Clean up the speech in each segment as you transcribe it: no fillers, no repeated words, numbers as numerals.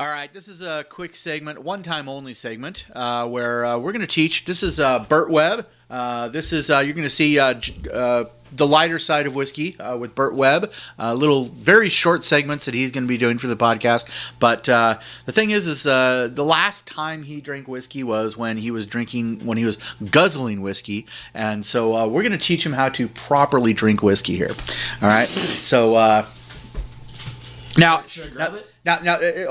All right, this is a quick segment, one-time only segment, where we're going to teach. This is Bert Webb. This is you're going to see the lighter side of whiskey with Bert Webb. Little, very short segments that he's going to be doing for the podcast. But the thing is the last time he drank whiskey was when he was guzzling whiskey, and so we're going to teach him how to properly drink whiskey here. All right, so now. Should I grab it? Now,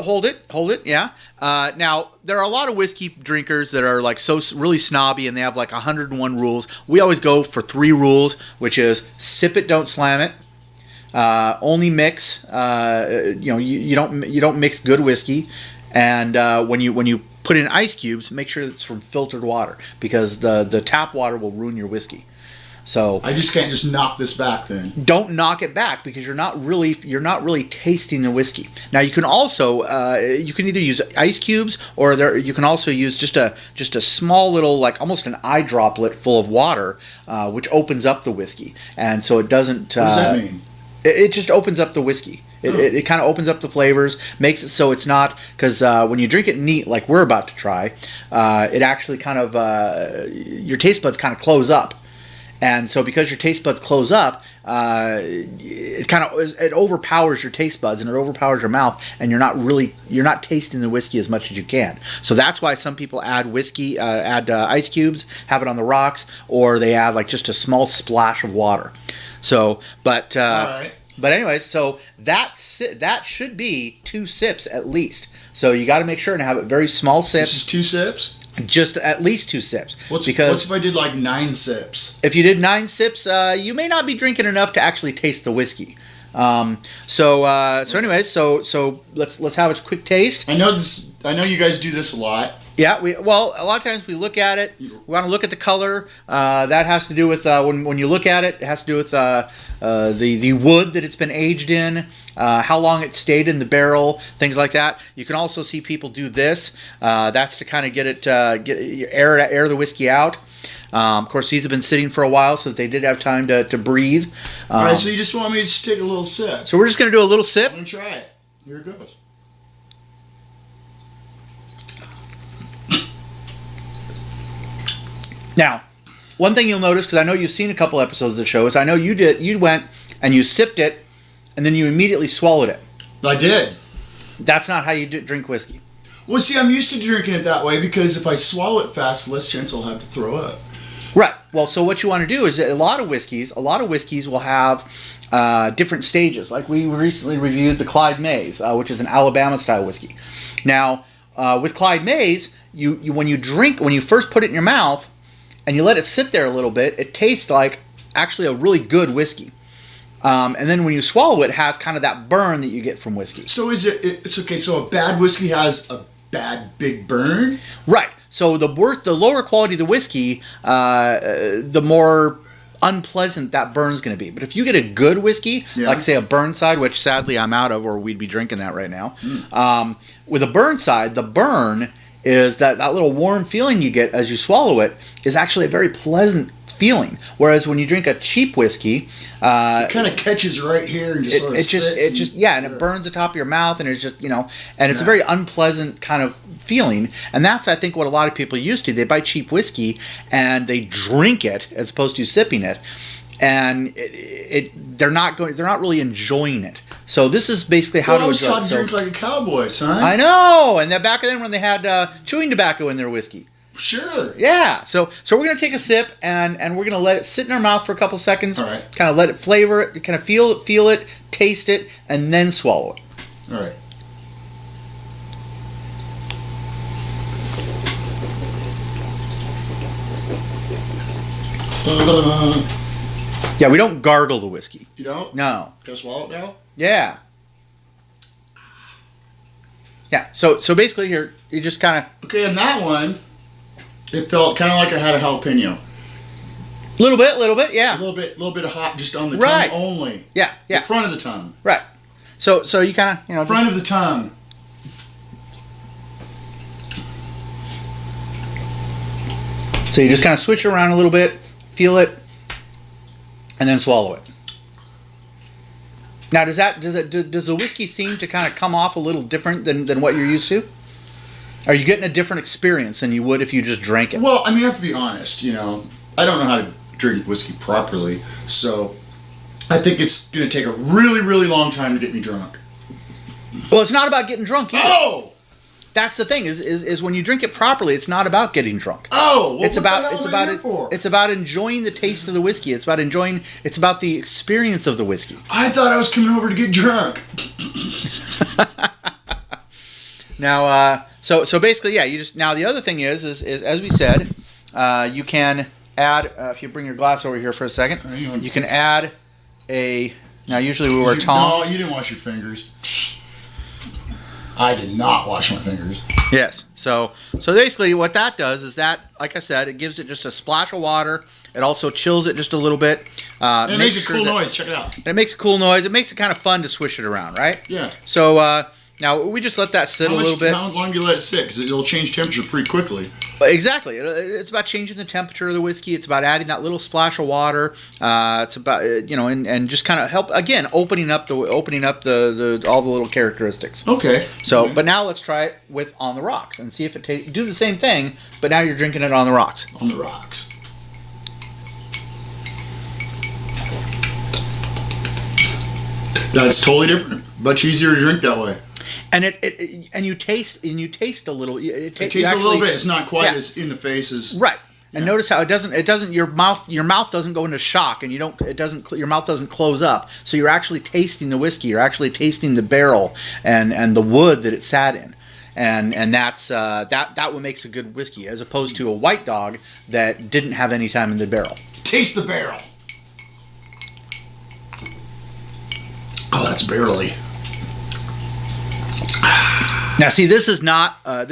hold it, yeah. Now, there are a lot of whiskey drinkers that are like so really snobby, and they have like 101 rules. We always go for 3 rules, which is sip it, don't slam it. Only mix. You don't mix good whiskey, and when you put in ice cubes, make sure it's from filtered water because the tap water will ruin your whiskey. So I just can't just knock this back then. Don't knock it back because you're not really tasting the whiskey. Now you can also you can either use ice cubes or you can also use just a small little, like almost an eye droplet full of water, which opens up the whiskey, and so it doesn't. What does that mean? It just opens up the whiskey. It kind of opens up the flavors, makes it so it's not, because when you drink it neat like we're about to try, it actually kind of your taste buds kind of close up. And so because your taste buds close up, it overpowers your taste buds and it overpowers your mouth, and you're not tasting the whiskey as much as you can. So that's why some people add ice cubes, have it on the rocks, or they add like just a small splash of water. So, but all right. But anyways, so that should be 2 sips at least. So you got to make sure to have it very small sips. This is 2 sips? Just at least 2 sips. What's if I did like 9 sips? If you did 9 sips, you may not be drinking enough to actually taste the whiskey. So anyways, so let's have a quick taste. I know you guys do this a lot. Yeah, a lot of times we look at it. We want to look at the color. That has to do with when you look at it. It has to do with the wood that it's been aged in, how long it stayed in the barrel, things like that. You can also see people do this. That's to kind of get air the whiskey out. Of course, these have been sitting for a while, so that they did have time to breathe. All right, so you just want me to just take a little sip? So we're just going to do a little sip. I'm going to try it. Here it goes. Now, one thing you'll notice, because I know you've seen a couple episodes of the show, is I know you went and you sipped it, and then you immediately swallowed it. I did. That's not how you drink whiskey. Well, see, I'm used to drinking it that way because if I swallow it fast, less chance I'll have to throw up. Right. Well, so what you want to do is a lot of whiskeys will have different stages. Like we recently reviewed the Clyde Mays, which is an Alabama-style whiskey. Now, with Clyde Mays, when you first put it in your mouth, and you let it sit there a little bit, it tastes like actually a really good whiskey. And then when you swallow it, it has kind of that burn that you get from whiskey. So it's okay, so a bad whiskey has a bad big burn? Right. So the lower quality of the whiskey, the more unpleasant that burn's going to be. But if you get a good whiskey, like say a Burnside, which sadly I'm out of, or we'd be drinking that right now. With a Burnside, the burn is that little warm feeling you get as you swallow it is actually a very pleasant feeling. Whereas when you drink a cheap whiskey, it kind of catches right here and just sort of sits. And it burns the top of your mouth, and it's just and it's a very unpleasant kind of feeling. And that's, I think, what a lot of people used to. They buy cheap whiskey and they drink it as opposed to sipping it, and they're not really enjoying it. So this is basically how to. I was taught to drink like a cowboy, son. I know, and then back then when they had chewing tobacco in their whiskey. Sure. Yeah. So we're gonna take a sip and we're gonna let it sit in our mouth for a couple seconds. All right. Kind of let it flavor it, kind of feel it, taste it, and then swallow it. All right. Yeah, we don't gargle the whiskey. You don't? No. Can I swallow it now? Yeah. Yeah. So basically here you just kind of. Okay, and that one, it felt kind of like I had a jalapeno. Little bit, yeah. A little bit of hot just on the right. tongue only. Yeah. The front of the tongue. Right. So you kind of front of the tongue. So you just kind of switch it around a little bit, feel it, and then swallow it. Now, does the whiskey seem to kind of come off a little different than what you're used to? Are you getting a different experience than you would if you just drank it? Well, I mean, I have to be honest. You know, I don't know how to drink whiskey properly, so I think it's going to take a really, really long time to get me drunk. Well, it's not about getting drunk either. Oh! That's the thing is when you drink it properly, it's not about getting drunk. Oh, well, it's about enjoying the taste of the whiskey. It's about the experience of the whiskey. I thought I was coming over to get drunk. Now, so basically, yeah. Now the other thing is as we said, you can add if you bring your glass over here for a second, you can add a. Now usually we wear tongs. No, you didn't wash your fingers. I did not wash my fingers. Yes. So basically what that does is that, like I said, it gives it just a splash of water. It also chills it just a little bit. And it makes a cool noise. Check it out. It makes a cool noise. It makes it kind of fun to swish it around, right? Yeah. So now we just let that sit a little bit. How long do you let it sit? Because it'll change temperature pretty quickly. Exactly. It's about changing the temperature of the whiskey. It's about adding that little splash of water. It's about and just kind of help again opening up the all the little characteristics. Okay. So, okay. But now let's try it with on the rocks and see if it do the same thing. But now you're drinking it on the rocks. On the rocks. That's totally different. Much easier to drink that way. And you taste a little. It tastes a little bit. It's not quite as in the face as right. And notice how it doesn't. Your mouth doesn't go into shock, and your mouth doesn't close up. So you're actually tasting the whiskey. You're actually tasting the barrel and the wood that it sat in, and that's that what makes a good whiskey, as opposed to a white dog that didn't have any time in the barrel. Taste the barrel. Oh, that's barely. Now, see, this is not a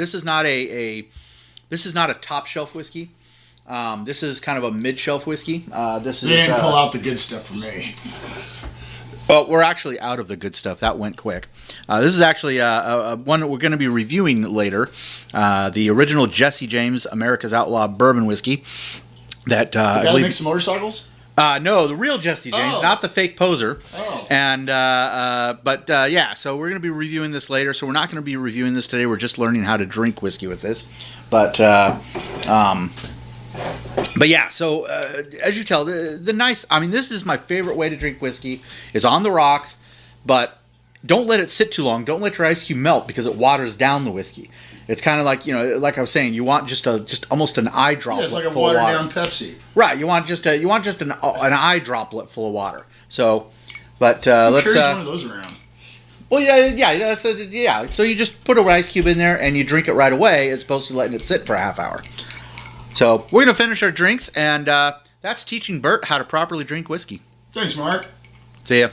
top shelf whiskey. This is kind of a mid shelf whiskey. They didn't pull out the good stuff for me. Well, we're actually out of the good stuff. That went quick. This is actually one that we're going to be reviewing later. The original Jesse James America's Outlaw Bourbon Whiskey. That makes some motorcycles. No, the real Jesse James, not the fake poser. Oh. And yeah, so we're going to be reviewing this later. So we're not going to be reviewing this today. We're just learning how to drink whiskey with this. But yeah, so as you tell, the nice. I mean, this is my favorite way to drink whiskey is on the rocks, but don't let it sit too long. Don't let your ice cube melt because it waters down the whiskey. It's kind of like, like I was saying, you want just almost an eye droplet. Yeah, it's like a full of water. watered down Pepsi. Right. You want just an eye droplet full of water. So, but let's carries one of those around. Well, yeah. So you just put an ice cube in there and you drink it right away, as opposed to letting it sit for a half hour. So we're gonna finish our drinks, and that's teaching Bert how to properly drink whiskey. Thanks, Mark. See ya.